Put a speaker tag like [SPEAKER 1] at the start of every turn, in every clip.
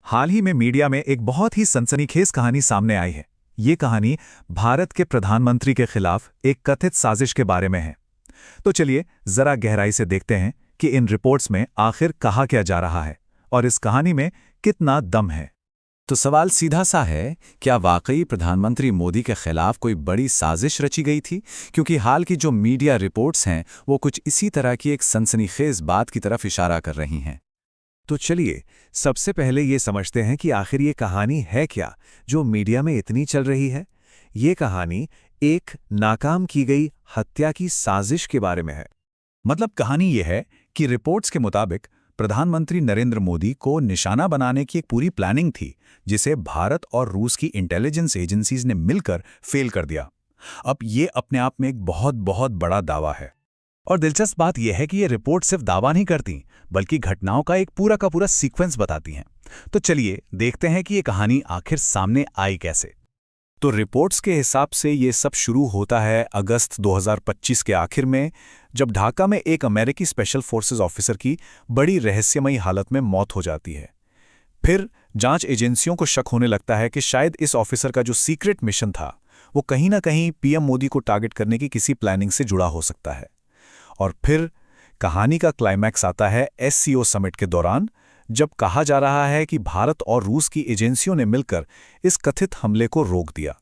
[SPEAKER 1] हाल ही में मीडिया में एक बहुत ही सनसनीखेज कहानी सामने आई है। ये कहानी भारत के प्रधानमंत्री के खिलाफ एक कथित साजिश के बारे में है। तो चलिए जरा गहराई से देखते हैं कि इन रिपोर्ट्स में आखिर कहा क्या जा रहा है और इस कहानी में कितना दम है।
[SPEAKER 2] तो सवाल सीधा सा है, क्या वाकई प्रधानमंत्री मोदी के खिलाफ कोई बड़ी साजिश रची गई थी? क्योंकि हाल की जो मीडिया रिपोर्ट्स हैं वो कुछ इसी तरह की एक सनसनीखेज बात की तरफ इशारा कर रही हैं।
[SPEAKER 3] तो चलिए सबसे पहले ये समझते हैं कि आखिर ये कहानी है क्या जो मीडिया में इतनी चल रही है। ये कहानी एक नाकाम की गई हत्या की साजिश के बारे में है।
[SPEAKER 1] मतलब कहानी ये है कि रिपोर्ट्स के मुताबिक प्रधानमंत्री नरेंद्र मोदी को निशाना बनाने की एक पूरी प्लानिंग थी, जिसे भारत और रूस की इंटेलिजेंस एजेंसीज ने मिलकर फेल कर दिया। अब ये अपने आप में एक बहुत बहुत बड़ा दावा है। और दिलचस्प बात यह है कि ये रिपोर्ट सिर्फ दावा नहीं करती, बल्कि घटनाओं का एक पूरा का पूरा सीक्वेंस बताती हैं। तो चलिए देखते हैं कि ये कहानी आखिर सामने आई कैसे। तो रिपोर्ट्स के हिसाब से ये सब शुरू होता है अगस्त 2025 के आखिर में, जब ढाका में एक अमेरिकी स्पेशल फोर्सेस ऑफिसर की बड़ी रहस्यमयी हालत में मौत हो जाती है। फिर जांच एजेंसियों को शक होने लगता है कि शायद इस ऑफिसर का जो सीक्रेट मिशन था वो कहीं ना कहीं पीएम मोदी को टारगेट करने की किसी प्लानिंग से जुड़ा हो सकता है। और फिर कहानी का क्लाइमैक्स आता है एससीओ समिट के दौरान, जब कहा जा रहा है कि भारत और रूस की एजेंसियों ने मिलकर इस कथित हमले को रोक दिया।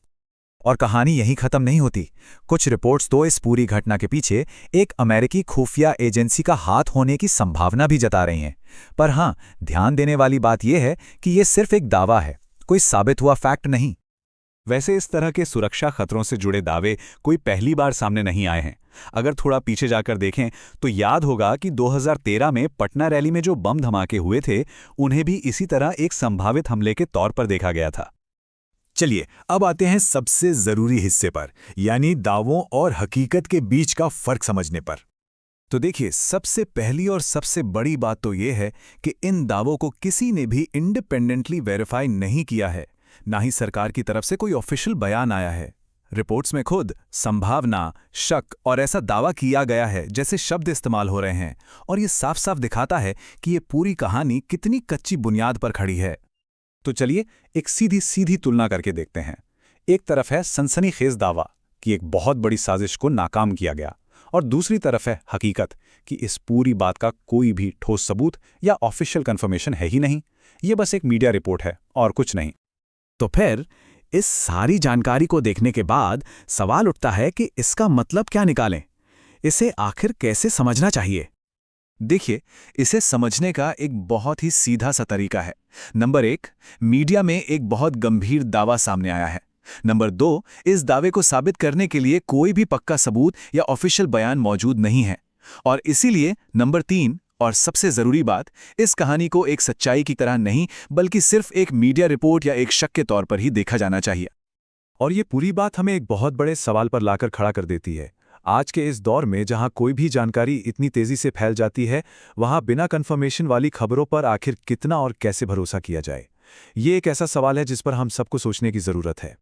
[SPEAKER 1] और कहानी यहीं खत्म नहीं होती। कुछ रिपोर्ट्स तो इस पूरी घटना के पीछे एक अमेरिकी खुफिया एजेंसी का हाथ होने की संभावना भी जता रही हैं। पर हाँ, ध्यान देने वाली बात यह है कि यह सिर्फ एक दावा है, कोई साबित हुआ फैक्ट नहीं। वैसे इस तरह के सुरक्षा खतरों से जुड़े दावे कोई पहली बार सामने नहीं आए हैं। अगर थोड़ा पीछे जाकर देखें तो याद होगा कि 2013 में पटना रैली में जो बम धमाके हुए थे, उन्हें भी इसी तरह एक संभावित हमले के तौर पर देखा गया था।
[SPEAKER 3] चलिए अब आते हैं सबसे जरूरी हिस्से पर, यानी दावों और हकीकत के बीच का फर्क समझने पर। तो देखिए, सबसे पहली और सबसे बड़ी बात तो यह है कि इन दावों को किसी ने भी इंडिपेंडेंटली वेरीफाई नहीं किया है, ना ही सरकार की तरफ से कोई ऑफिशियल बयान आया है। रिपोर्ट्स में खुद संभावना, शक और ऐसा दावा किया गया है जैसे शब्द इस्तेमाल हो रहे हैं, और ये साफ साफ दिखाता है कि ये पूरी कहानी कितनी कच्ची बुनियाद पर खड़ी है। तो चलिए एक सीधी सीधी तुलना करके देखते हैं। एक तरफ है सनसनीखेज दावा कि एक बहुत बड़ी साजिश को नाकाम किया गया, और दूसरी तरफ है हकीकत कि इस पूरी बात का कोई भी ठोस सबूत या ऑफिशियल कंफर्मेशन है ही नहीं। ये बस एक मीडिया रिपोर्ट है और कुछ नहीं।
[SPEAKER 2] तो फिर इस सारी जानकारी को देखने के बाद सवाल उठता है कि इसका मतलब क्या निकालें? इसे आखिर कैसे समझना चाहिए?
[SPEAKER 1] देखिए, इसे समझने का एक बहुत ही सीधा सा तरीका है। नंबर 1, मीडिया में एक बहुत गंभीर दावा सामने आया है। नंबर 2, इस दावे को साबित करने के लिए कोई भी पक्का सबूत या ऑफिशियल बयान मौजूद नहीं है। और इसीलिए नंबर 3 और सबसे जरूरी बात, इस कहानी को एक सच्चाई की तरह नहीं, बल्कि सिर्फ एक मीडिया रिपोर्ट या एक शक के तौर पर ही देखा जाना चाहिए।
[SPEAKER 3] और ये पूरी बात हमें एक बहुत बड़े सवाल पर लाकर खड़ा कर देती है। आज के इस दौर में जहां कोई भी जानकारी इतनी तेजी से फैल जाती है, वहां बिना कंफर्मेशन वाली खबरों पर आखिर कितना और कैसे भरोसा किया जाए? ये एक ऐसा सवाल है जिस पर हम सबको सोचने की जरूरत है।